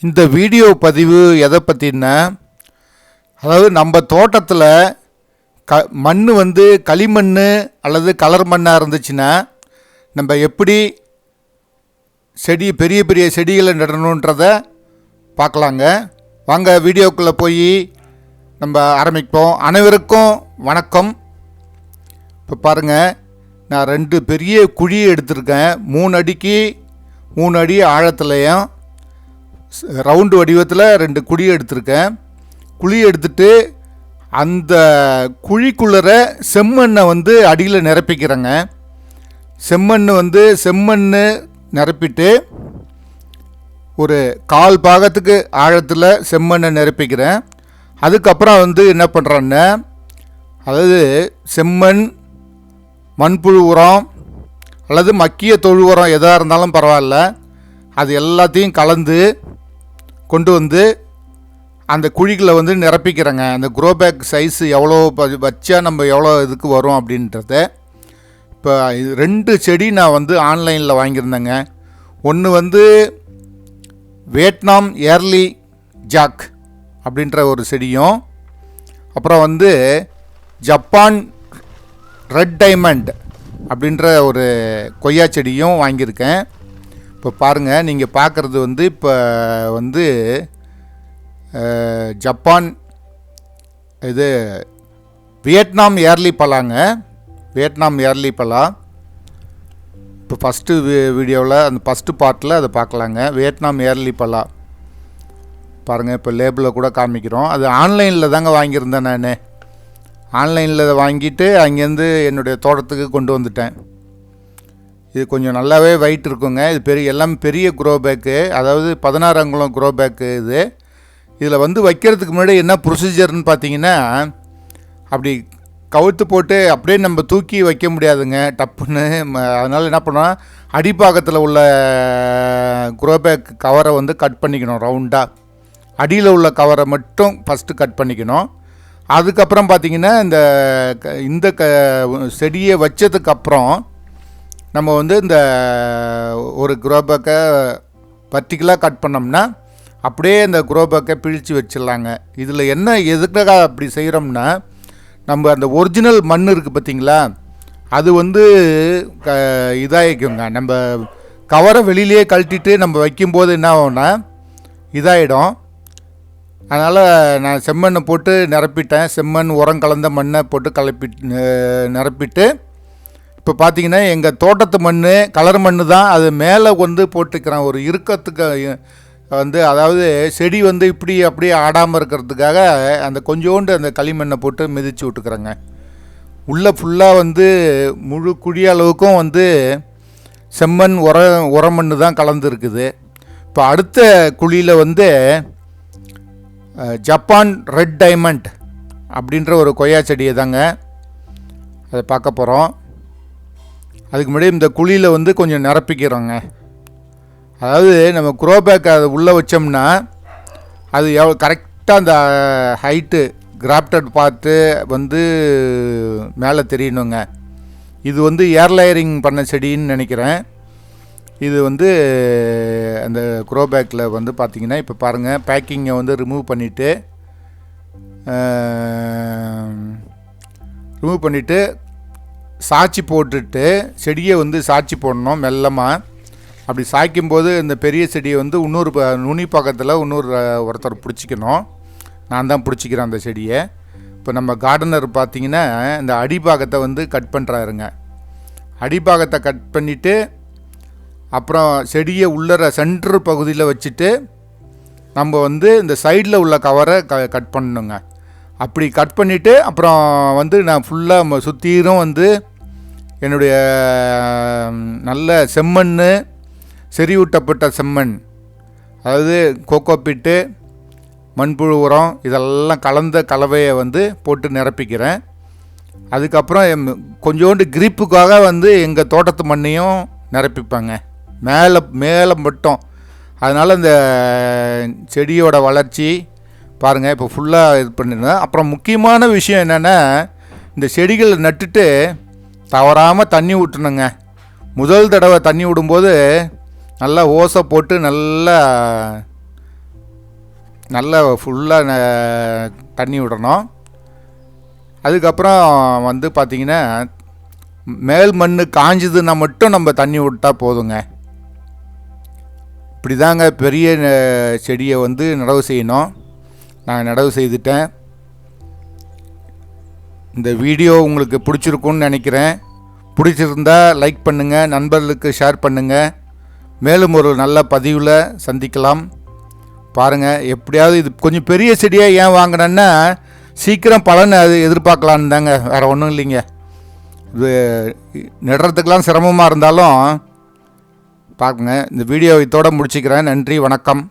இந்த வீடியோ பதிவு எதை பற்றினா, அதாவது நம்ம தோட்டத்தில் மண் வந்து களிமண் அல்லது கலர் மண்ணாக இருந்துச்சுன்னா நம்ம எப்படி பெரிய பெரிய செடிகளை நடணுன்றதை பார்க்கலாங்க. வாங்க வீடியோக்குள்ளே போய் நம்ம ஆரம்பிப்போம். அனைவருக்கும் வணக்கம். இப்போ பாருங்கள், நான் 2 பெரிய குழியை எடுத்திருக்கேன். 3 அடிக்கு 3 அடி ஆழத்துலையும் ரவுண்டு வடிவத்தில் 2 குழியை எடுத்திருக்கேன். குழியை எடுத்துட்டு அந்த குழிக்குள்ளற செம்மண்ணை வந்து அடியில் நிரப்பிக்கிறேங்க. செம்மண் நிரப்பிட்டு ஒரு 1/4 பாகத்துக்கு ஆழத்தில் செம்மண்ணை நிரப்பிக்கிறேன். அதுக்கப்புறம் வந்து என்ன பண்ணுறேன்னா, அதாவது செம்மண், மண்புழு உரம் அல்லது மக்கிய தொழு உரம் எதாக இருந்தாலும் பரவாயில்ல, அது எல்லாத்தையும் கலந்து கொண்டு வந்து அந்த குழிகளை வந்து நிரப்பிக்கிறேங்க. அந்த க்ரோ பேக் சைஸு எவ்வளோ வச்சா நம்ம எவ்வளோ இதுக்கு வரும் அப்படின்றத. இப்போ 2 செடி நான் வந்து ஆன்லைனில் வாங்கியிருந்தேங்க. ஒன்று வந்து வியட்நாம் ஏர்லி ஜாக் அப்படின்ற ஒரு செடியும், அப்புறம் வந்து ஜப்பான் ரெட் டைமண்ட் அப்படின்ற ஒரு கொய்யா செடியும் வாங்கியிருக்கேன். இப்போ பாருங்கள், நீங்கள் பார்க்குறது வந்து இப்போ வந்து ஜப்பான் இது வியட்நாம் ஏர்லி பலாங்க. வியட்நாம் ஏர்லி பலா. இப்போ ஃபஸ்ட்டு வீடியோவில் அந்த ஃபஸ்ட்டு பார்ட்டில் அதை பார்க்கலாங்க. வியட்நாம் ஏர்லி பலா பாருங்கள், இப்போ லேபிளில் கூட காமிக்கிறோம். அது ஆன்லைனில் தாங்க வாங்கியிருந்தேன். நான் ஆன்லைனில் வாங்கிட்டு அங்கேருந்து என்னுடைய தோட்டத்துக்கு கொண்டு வந்துட்டேன். இது கொஞ்சம் நல்லாவே வெயிட் இருக்குங்க. இது எல்லாம் பெரிய க்ரோ பேக்கு, அதாவது 16 அங்குலம் க்ரோ பேக்கு. இதில் வந்து வைக்கிறதுக்கு முன்னாடி என்ன ப்ரொசீஜர்னு பார்த்தீங்கன்னா, அப்படி கவுத்து போட்டு அப்படியே நம்ம தூக்கி வைக்க முடியாதுங்க டப்புன்னு. அதனால் என்ன பண்ணோம், அடிப்பாகத்தில் உள்ள க்ரோ பேக் கவரை வந்து கட் பண்ணிக்கணும் ரவுண்டாக. அடியில் உள்ள கவரை மட்டும் ஃபஸ்ட்டு கட் பண்ணிக்கணும். அதுக்கப்புறம் பார்த்திங்கன்னா இந்த செடியை வச்சதுக்கப்புறம் நம்ம வந்து இந்த ஒரு க்ரோ பேக்கை பர்டிகுலராக கட் பண்ணோம்னா அப்படியே இந்த க்ரோ பேக்கை பிழித்து வச்சிடலாங்க. இதில் என்ன எதுக்காக அப்படி செய்கிறோம்னா, நம்ம அந்த ஒரிஜினல் மண் இருக்குது பார்த்திங்களா, அது வந்து இதாகிக்குங்க. நம்ம கவரை வெளியிலேயே கழட்டிட்டு நம்ம வைக்கும்போது என்ன ஆகும்னா இதாகிடும். அதனால் நான் செம்மண்ணை போட்டு நிரப்பிட்டேன். செம்மண் உரம் கலந்த மண்ணை போட்டு நிரப்பிட்டு இப்போ பார்த்தீங்கன்னா எங்கள் தோட்டத்து மண் கலர் மண் தான். அது மேலே வந்து போட்டுக்கிறேன் ஒரு இறுக்கத்துக்கு வந்து, அதாவது செடி வந்து இப்படி அப்படியே ஆடாமல் இருக்கிறதுக்காக அந்த கொஞ்சோண்டு அந்த களிமண்ணை போட்டு மிதித்து விட்டுக்கிறேங்க. உள்ளே ஃபுல்லாக வந்து முழு குழி அளவுக்கும் வந்து செம்மண் உரமண் தான் கலந்துருக்குது. இப்போ அடுத்த குழியில் வந்து ஜப்பான் ரெட் டைமண்ட் அப்படின்ற ஒரு கொய்யா செடியை தாங்க அதை பார்க்க போகிறோம். அதுக்கு முன்னாடி இந்த குழியில் வந்து கொஞ்சம் நிரப்பிக்கிறோங்க. அதாவது நம்ம க்ரோ பேக் அதை உள்ளே வச்சோம்னா அது கரெக்டாக அந்த ஹைட்டு கிராஃப்டட் பார்த்து வந்து மேலே தெரியணுங்க. இது வந்து ஏர்லேயரிங் பண்ண செடின்னு நினைக்கிறேன். இது வந்து அந்த க்ரோ பேக்கில் வந்து பார்த்திங்கன்னா இப்போ பாருங்கள், பேக்கிங்கை வந்து ரிமூவ் பண்ணிவிட்டு சாய்ச்சி போட்டுட்டு செடியை வந்து சாய்ச்சி போடணும் மெல்லமாக. அப்படி சாய்க்கும்போது இந்த பெரிய செடியை வந்து இன்னொரு நுனி பக்கத்தில் ஒருத்தர் பிடிச்சிக்கணும். நான் தான் பிடிச்சிக்கிறேன் அந்த செடியை. இப்போ நம்ம கார்டனர் பார்த்திங்கன்னா இந்த அடிப்பாகத்தை வந்து கட் பண்ணுறாருங்க. அடிப்பாகத்தை கட் பண்ணிவிட்டு அப்புறம் செடியை உள்ளற சென்ட்ரு பகுதியில் வச்சுட்டு நம்ம வந்து இந்த சைடில் உள்ள கவரை கட் பண்ணணுங்க. அப்படி கட் பண்ணிவிட்டு அப்புறம் வந்து நான் ஃபுல்லாக சுற்றிலும் வந்து என்னுடைய நல்ல செம்மண், செறிவூட்டப்பட்ட செம்மண், அதாவது கோகோபிட்டு, மண்புழு உரம் இதெல்லாம் கலந்த கலவையை வந்து போட்டு நிரப்பிக்கிறேன். அதுக்கப்புறம் கொஞ்சோண்டு கிரிப்புக்காக வந்து எங்கள் தோட்டத்து மண்ணையும் நிரப்பிப்பாங்க மேலே மட்டும். அதனால் இந்த செடியோட வளர்ச்சி பாருங்கள் இப்போ ஃபுல்லாக இது பண்ணிடுறேன். அப்புறம் முக்கியமான விஷயம் என்னென்னா, இந்த செடிகளை நட்டுட்டு தவறாமல் தண்ணி விட்டுணுங்க. முதல் தடவை தண்ணி விடும்போது நல்லா ஓசை போட்டு நல்லா நல்லா ஃபுல்லாக தண்ணி விடணும். அதுக்கப்புறம் வந்து பார்த்திங்கன்னா மேல் மண் காஞ்சதுன்னா மட்டும் நம்ம தண்ணி விட்டால் போதுங்க. இப்படி தாங்க பெரிய செடியை வந்து நடவு செய்யணும். நான் நடவு செய்துட்டேன். இந்த வீடியோ உங்களுக்கு பிடிச்சிருக்குன்னு நினைக்கிறேன். பிடிச்சிருந்தா லைக் பண்ணுங்கள், நண்பர்களுக்கு ஷேர் பண்ணுங்கள். மேலும் ஒரு நல்ல பதிவில் சந்திக்கலாம். பாருங்கள், எப்படியாவது இது கொஞ்சம் பெரிய செடியாக ஏன் வாங்கினேன்னா சீக்கிரம் பலன் அது எதிர்பார்க்கலான்னு தாங்க, வேறு ஒன்றும் இல்லைங்க. இது நடுறதுக்கெலாம் சிரமமாக இருந்தாலும் பார்க்குங்க. இந்த வீடியோ இதோடு முடிச்சுக்கிறேன். நன்றி, வணக்கம்.